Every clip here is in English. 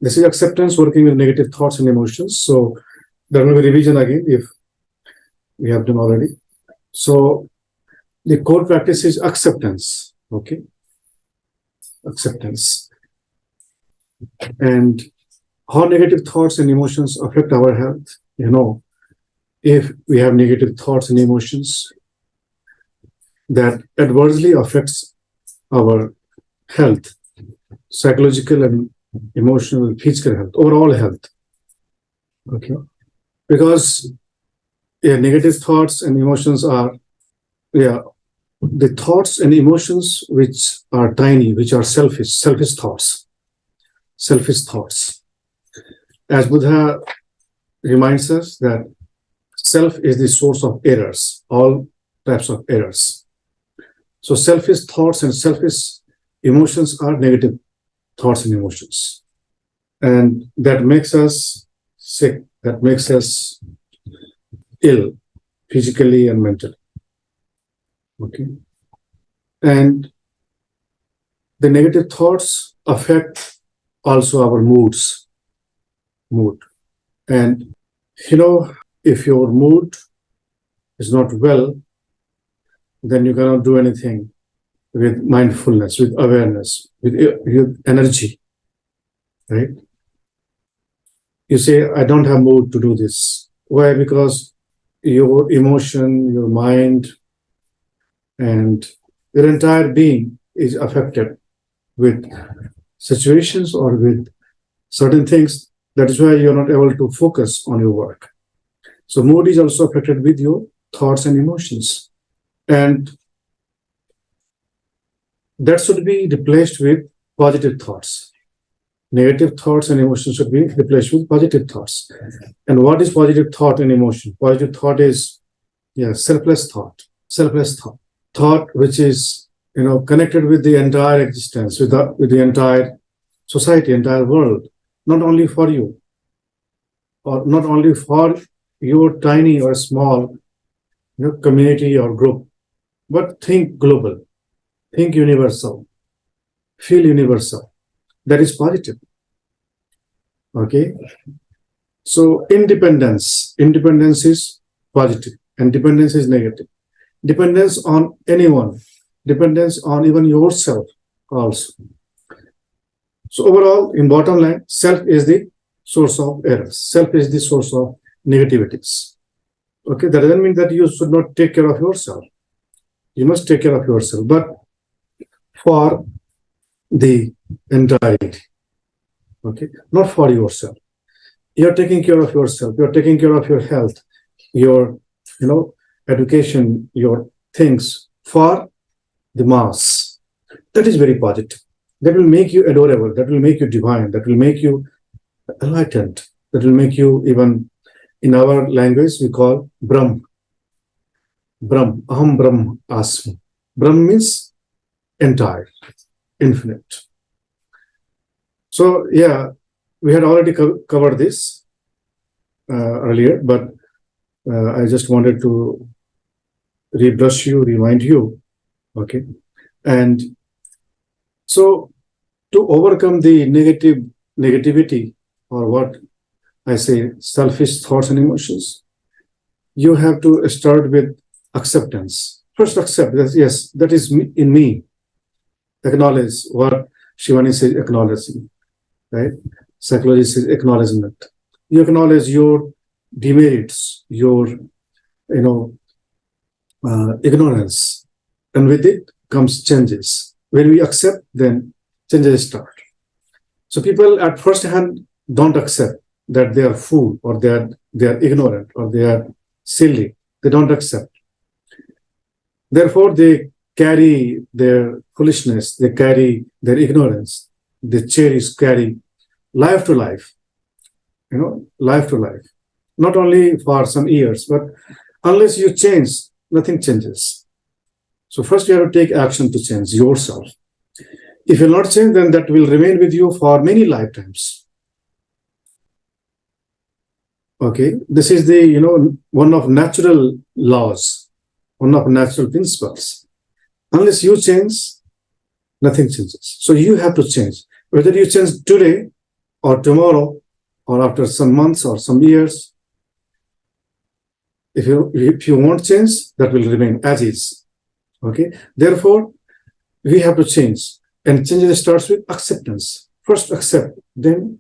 This is acceptance working with negative thoughts and emotions. So there will be revision again if we have done already. So the core practice is acceptance. Okay. Acceptance. And how negative thoughts and emotions affect our health. If we have negative thoughts and emotions, that adversely affects our health, psychological and emotional, physical health, overall health. Okay. Because negative thoughts and emotions are, the thoughts and emotions which are tiny, which are selfish thoughts. As Buddha reminds us that self is the source of errors, all types of errors. So selfish thoughts and selfish emotions are negative thoughts and emotions. And that makes us sick, that makes us ill, physically and mentally. Okay. And the negative thoughts affect also our mood. And if your mood is not well, then you cannot do anything with mindfulness, with awareness, with your energy, right? You say, I don't have mood to do this. Why? Because your emotion, your mind, and your entire being is affected with situations or with certain things. That is why you're not able to focus on your work. So mood is also affected with your thoughts and emotions. And that should be replaced with positive thoughts. Negative thoughts and emotions should be replaced with positive thoughts. And what is positive thought and emotion? Positive thought is selfless thought. Thought which is connected with the entire existence, with the entire society, entire world, not only for you, or not only for your tiny or small community or group, but think global, think universal, feel universal. That is positive. Okay. So independence is positive and dependence is negative. Dependence on anyone, dependence on even yourself also. So overall, in bottom line, self is the source of errors. Self is the source of negativities. Okay, that doesn't mean that you should not take care of yourself. You must take care of yourself, but for the entirety. Okay, not for yourself. You're taking care of yourself. You're taking care of your health, your education, your things for the mass. That is very positive. That will make you adorable. That will make you divine. That will make you enlightened. That will make you, even in our language, we call Brahm. Brahm, Aham Brahm Asmi. Brahm means entire, infinite. So, we had already covered this earlier, but I just wanted to remind you, okay? And so to overcome the negativity, or what I say, selfish thoughts and emotions, you have to start with acceptance. First, accept that, yes, that is in me. Acknowledge what Shivani says, acknowledging, right? Psychology says acknowledgement. You acknowledge your demerits, your, ignorance, and with it comes changes. When we accept, then changes start. So people at first hand don't accept that they are fool, or they are ignorant, or they are silly. They don't accept. Therefore, they carry their foolishness, they carry their ignorance, they carry life to life, life to life. Not only for some years, but unless you change, nothing changes. So first you have to take action to change yourself. If you not change, then that will remain with you for many lifetimes. Okay, this is the, one of natural laws, one of natural principles. Unless you change, nothing changes. So you have to change. Whether you change today or tomorrow, or after some months or some years. If you won't change, that will remain as is. Okay. Therefore, we have to change, and change starts with acceptance. First, accept. Then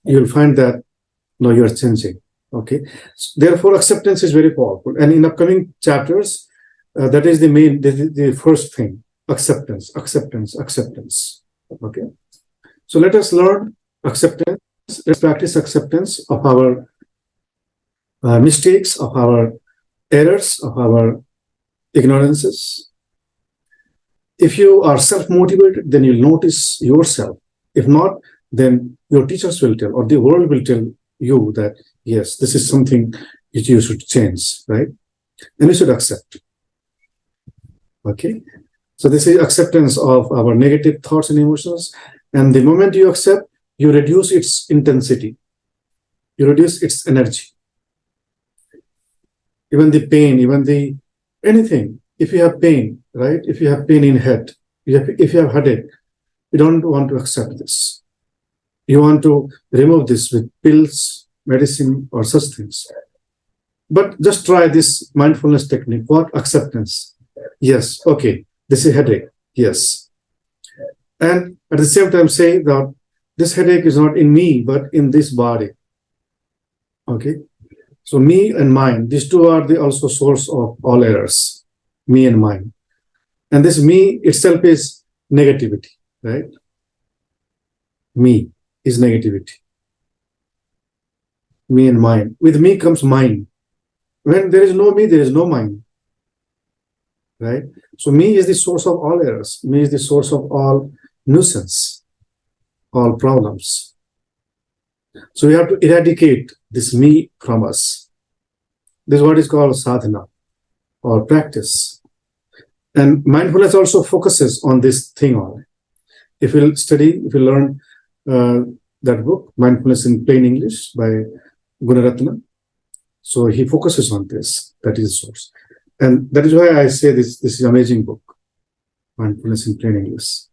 you'll find that no, you are changing. Okay. So therefore, acceptance is very powerful. And in upcoming chapters, that is the first thing. Acceptance. Okay. So let us learn acceptance. Let's practice acceptance of our mistakes, of our errors, of our ignorances. If you are self-motivated, then you'll notice yourself. If not, then your teachers will tell, or the world will tell you that, yes, this is something which you should change, right? And you should accept. Okay. So this is acceptance of our negative thoughts and emotions. And the moment you accept, you reduce its intensity. You reduce its energy. Even the pain, anything. If you have pain, right? If you have pain in head, if you have headache, you don't want to accept this. You want to remove this with pills, medicine, or such things. But just try this mindfulness technique. What? Acceptance. Yes, okay, this is headache. Yes. And at the same time say that this headache is not in me, but in this body. Okay. So me and mine, these two are the also source of all errors. Me and mine. And this me itself is negativity, right? Me is negativity. Me and mine. With me comes mine. When there is no me, there is no mine. Right? So me is the source of all errors. Me is the source of all nuisance, all problems. So we have to eradicate this me from us. This is what is called sadhana or practice. And mindfulness also focuses on this thing only. If you learn that book, Mindfulness in Plain English by Gunaratna, so he focuses on this. That is the source. And that is why I say this is an amazing book, Mindfulness in Plain English.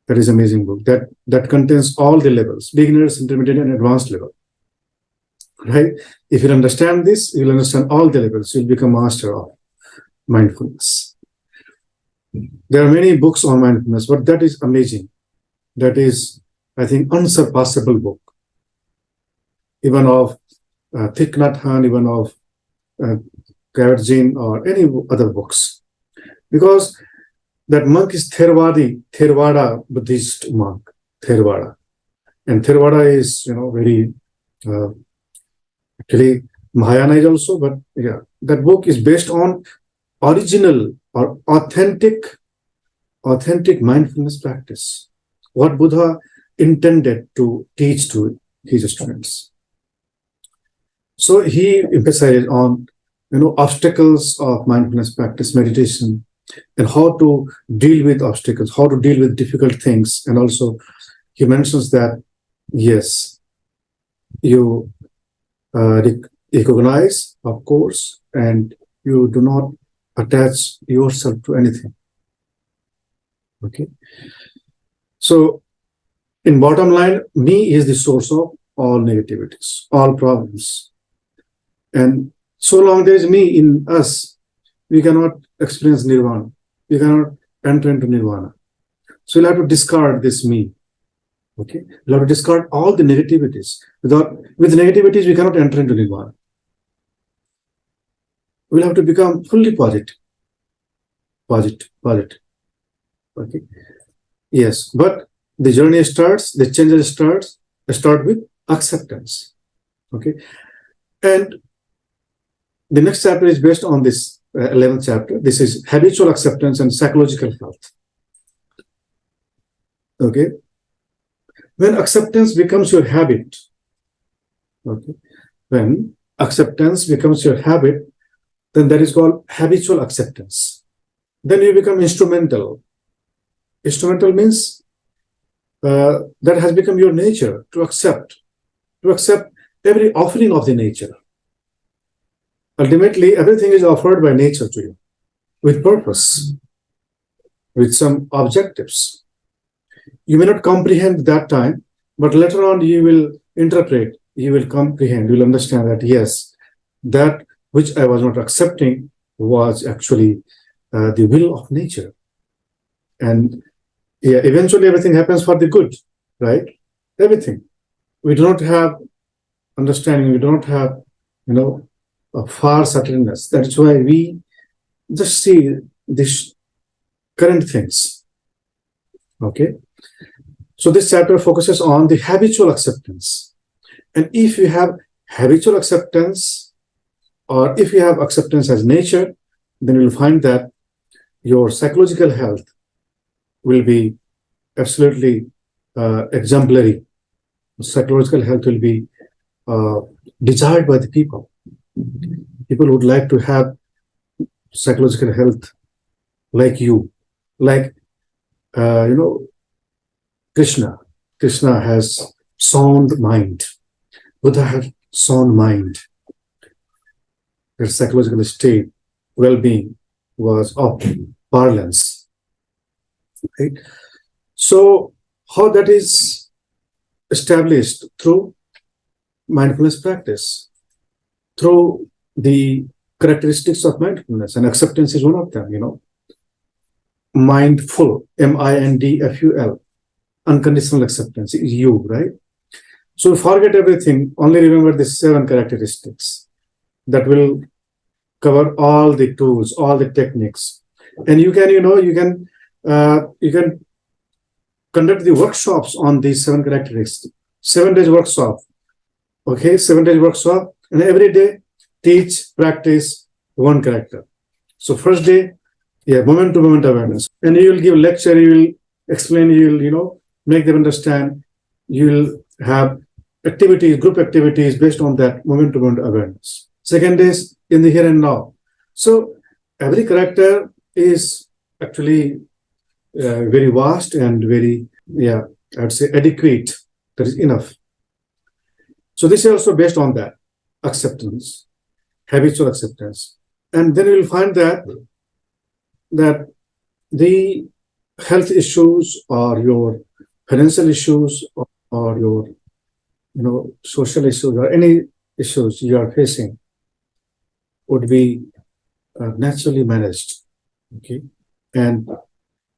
That is an amazing book. That contains all the levels, beginners, intermediate, and advanced level. Right? If you understand this, you'll understand all the levels. You'll become master of mindfulness. There are many books on mindfulness, but that is amazing. That is, I think, unsurpassable book. Even of Thich Nhat Hanh, even of Kabat-Zinn, or any other books. Because that monk is Theravada Buddhist monk, Theravada. And Theravada is, very, actually, Mahayana is also, but yeah, that book is based on original or authentic mindfulness practice. What Buddha intended to teach to his students. So he emphasized on, obstacles of mindfulness practice, meditation, and how to deal with obstacles, how to deal with difficult things. And also he mentions that, yes, you recognize, of course, and you do not attach yourself to anything. Okay. So in bottom line, me is the source of all negativities, all problems. And so long there is me in us, we cannot experience nirvana. We cannot enter into nirvana. So you'll have to discard this me. Okay? You'll have to discard all the negativities. With negativities, we cannot enter into nirvana. We'll have to become fully positive. Positive. Okay? Yes, but the journey starts, the changes start with acceptance. Okay? And the next chapter is based on this 11th chapter. This is habitual acceptance and psychological health. Okay? When acceptance becomes your habit, okay? When acceptance becomes your habit, then that is called habitual acceptance. Then you become instrumental. Instrumental means that has become your nature, to accept every offering of the nature. Ultimately, everything is offered by nature to you with purpose, with some objectives. You may not comprehend that time, But later on, you will interpret, you will comprehend, you will understand that yes, that which I was not accepting was actually the will of nature. And yeah, eventually everything happens for the good, right? Everything. We do not have understanding, we do not have, a far certainness. That's why we just see these current things. Okay. So this chapter focuses on the habitual acceptance. And if you have habitual acceptance, or if you have acceptance as nature, then you'll find that your psychological health will be absolutely exemplary. Psychological health will be desired by the people. People would like to have psychological health like you, like Krishna. Krishna has sound mind. Buddha had sound mind. Their psychological state, well-being was of parlance. Right? So how that is established? Through mindfulness practice, through the characteristics of mindfulness, and acceptance is one of them. Mindful, mindful, unconditional acceptance is you, right? So forget everything, only remember the 7 characteristics that will cover all the tools, all the techniques. And you can conduct the workshops on these 7 characteristics. 7 days workshop. Okay, 7 days workshop, and every day teach, practice one character. So first day, moment to moment awareness. And you will give lecture, you will explain, you will, make them understand. You will have activities, group activities based on that moment to moment awareness. Second is in the here and now. So every character is actually very vast and very, I'd say adequate. That is enough. So this is also based on that acceptance, habitual acceptance. And then you will find that the health issues or your financial issues or your social issues or any issues you are facing would be naturally managed. Okay. And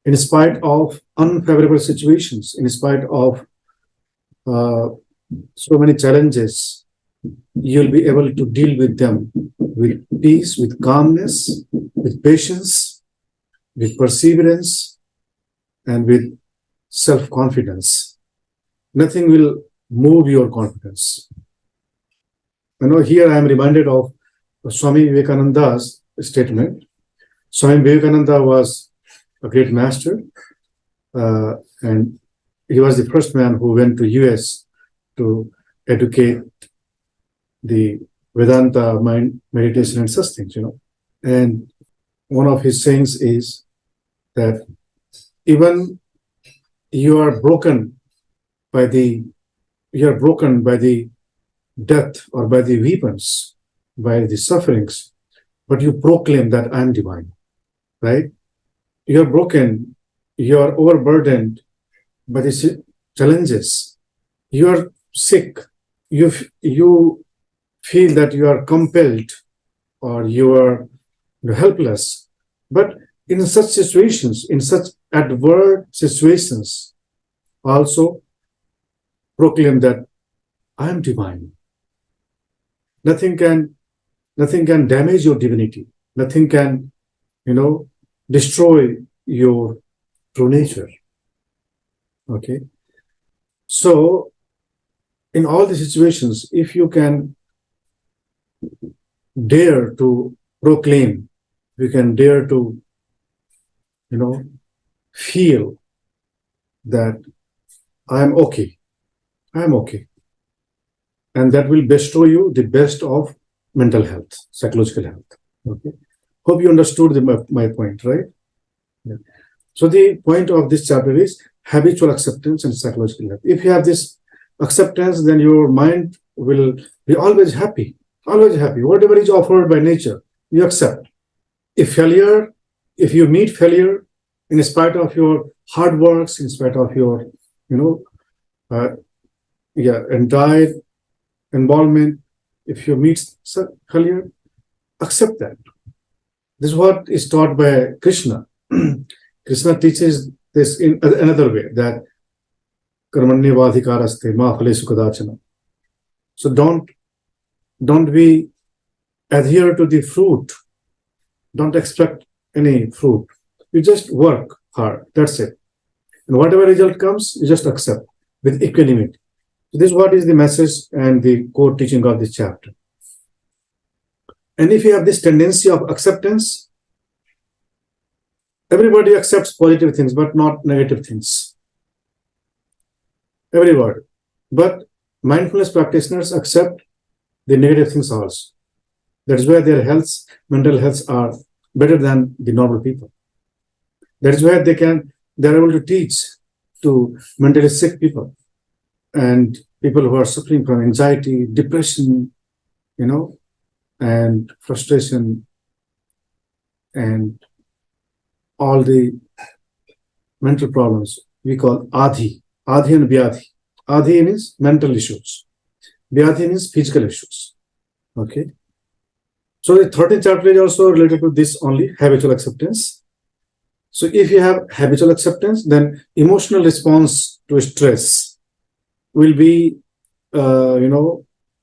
in spite of unfavorable situations, in spite of so many challenges, you'll be able to deal with them with peace, with calmness, with patience, with perseverance, and with self-confidence. Nothing will move your confidence. Here I am reminded of Swami Vivekananda's statement. Swami Vivekananda was a great master, and he was the first man who went to US to educate the Vedanta, mind, meditation, and such things, And one of his sayings is that even you are broken by the death or by the weapons, by the sufferings, but you proclaim that I am divine, right? You are broken, you are overburdened by the challenges, you are sick, you feel that you are compelled or you are helpless. But in such situations, in such adverse situations, also proclaim that I am divine. Nothing can damage your divinity. Nothing can, destroy your true nature. Okay. So in all the situations, if you can dare to proclaim, you can dare to, feel that I am okay. I am okay. And that will bestow you the best of mental health, psychological health. Okay. Hope you understood my point, right? Yeah. So the point of this chapter is habitual acceptance and psychological health. If you have this acceptance, then your mind will be always happy. Always happy. Whatever is offered by nature, you accept. If you meet failure, in spite of your hard works, in spite of your, entire involvement. If you meet failure, accept that. This is what is taught by Krishna. Krishna teaches this in another way, that karmanya vadhikaraste ma phalesu kadachana. So don't be adhere to the fruit. Don't expect any fruit. You just work hard. That's it. And whatever result comes, you just accept with equanimity. So this is what is the message and the core teaching of this chapter. And if you have this tendency of acceptance, everybody accepts positive things, but not negative things. Everybody. But mindfulness practitioners accept the negative things also. That is why their mental health are better than the normal people. That is why they're able to teach to mentally sick people and people who are suffering from anxiety, depression, and frustration, and all the mental problems we call Adhi and Vyadhi. Adhi means mental issues. Vyadhi means physical issues. Okay. So the 13th chapter is also related to this only, habitual acceptance. So if you have habitual acceptance, then emotional response to stress will be,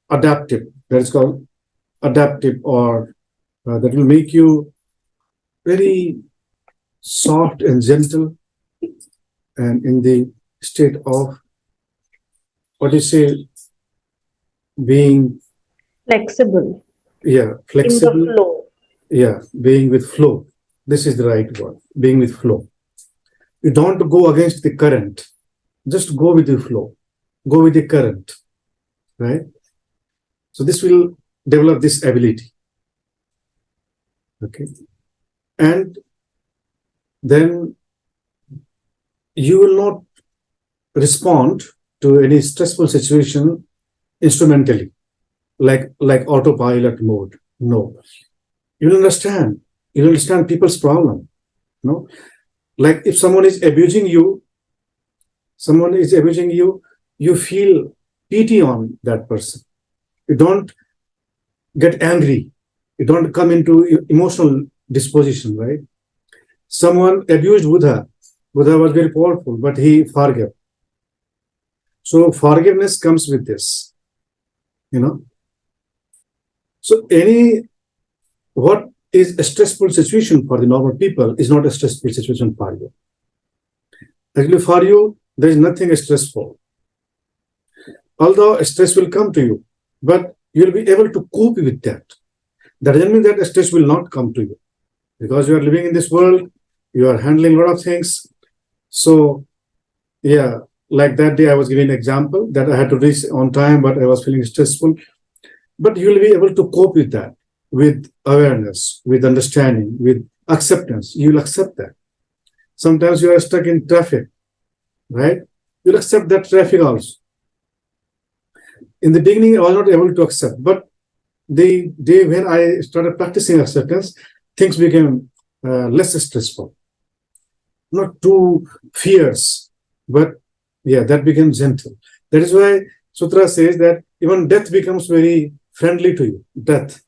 adaptive. That is called adaptive, or that will make you very soft and gentle, and in the state of, being Flexible. flexible. In the flow. Being with flow. This is the right word, being with flow. You don't go against the current, just go with the flow, go with the current, right? So this will develop this ability. Okay. And then you will not respond to any stressful situation instrumentally, like autopilot mode. No. You'll understand people's problem. No, like if someone is abusing you, you feel pity on that person. You don't get angry. You don't come into emotional disposition, right? Someone abused Buddha. Buddha was very powerful, but he forgave. So forgiveness comes with this, So what is a stressful situation for the normal people is not a stressful situation for you. Actually, for you, there is nothing stressful. Although stress will come to you, but you'll be able to cope with that. That doesn't mean that stress will not come to you, because you are living in this world, you are handling a lot of things. So, like that day I was giving an example that I had to reach on time, but I was feeling stressful. But you'll be able to cope with that, with awareness, with understanding, with acceptance. You'll accept that. Sometimes you are stuck in traffic, right? You'll accept that traffic also. In the beginning, I was not able to accept, but the day when I started practicing acceptance, things became less stressful. Not too fierce, but that became gentle. That is why Sutra says that even death becomes very friendly to you. Death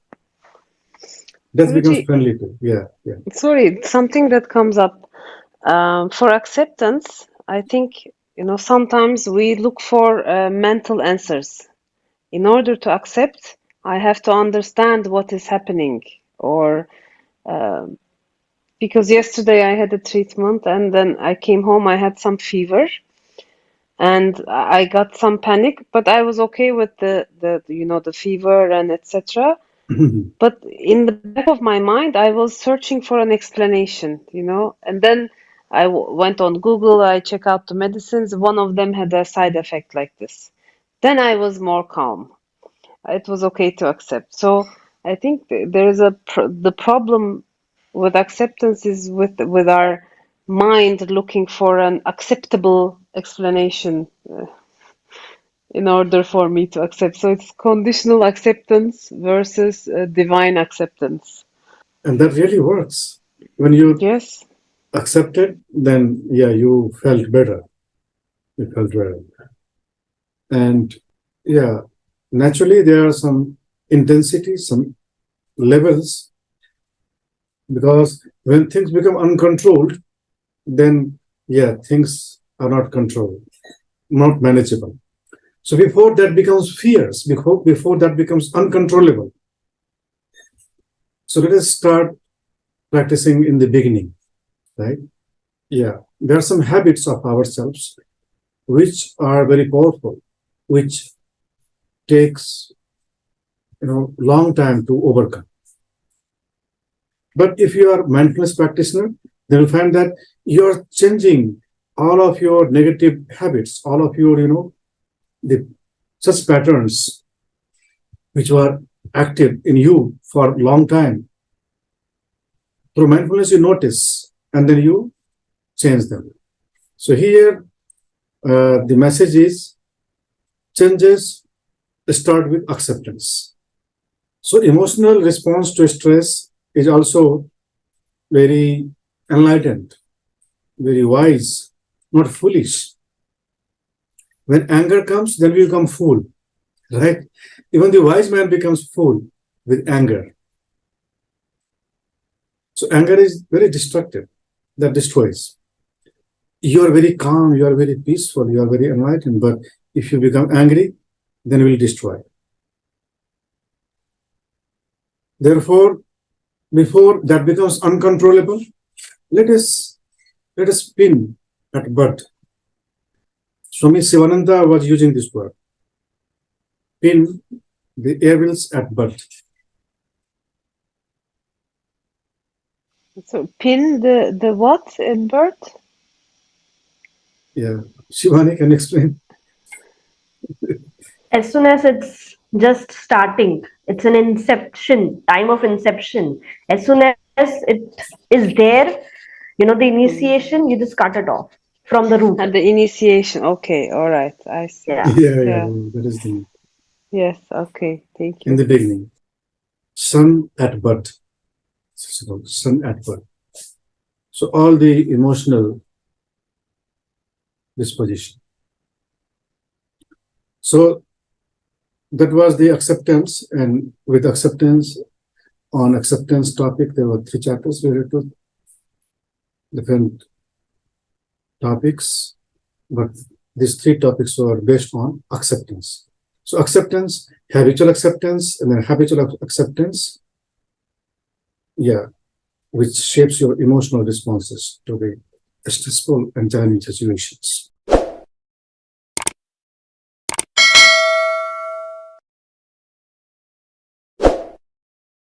becomes friendly to you. Sorry, something that comes up. For acceptance, I think, sometimes we look for mental answers. In order to accept, I have to understand what is happening, or because yesterday I had a treatment and then I came home, I had some fever and I got some panic, but I was okay with the fever and etc. But in the back of my mind, I was searching for an explanation, and then I went on Google, I check out the medicines. One of them had a side effect like this. Then I was more calm. It was okay to accept. So I think there is the problem with acceptance is with our mind looking for an acceptable explanation in order for me to accept. So it's conditional acceptance versus divine acceptance. And that really works. When you Yes. accept it, then you felt better. You felt better. And yeah, naturally there are some intensity, some levels, because when things become uncontrolled, then yeah, things are not controlled, not manageable. So before that becomes fierce, before that becomes uncontrollable. So let us start practicing in the beginning, right? Yeah, there are some habits of ourselves which are very powerful, which takes long time to overcome. But if you are mindfulness practitioner, then you find that you're changing all of your negative habits, all of your the such patterns which were active in you for a long time. Through mindfulness, you notice and then you change them. So here, the message is changes start with acceptance. So emotional response to stress is also very enlightened, very wise, not foolish. When anger comes, then we become fool, right? Even the wise man becomes fool with anger. So anger is very destructive, that destroys. You are very calm, you are very peaceful, you are very enlightened, but if you become angry, then it will destroy. Therefore, before that becomes uncontrollable, let us pin at birth. Swami Sivananda was using this word. Pin the evils at birth. So pin the what in birth? Yeah. Shivani can explain. As soon as it's just starting, it's an inception, time of inception. As soon as it is there, the initiation, you just cut it off from the root. And the initiation. Okay, all right. I see. Yeah. Yeah. That is the Yes. Okay. Thank in you. the beginning. Sun at birth. Sun at birth. So all the emotional disposition. So that was the acceptance, and with acceptance, on acceptance topic, there were 3 chapters related to different topics, but these 3 topics were based on acceptance. So acceptance, habitual acceptance, and then habitual acceptance, yeah, which shapes your emotional responses to the stressful and challenging situations.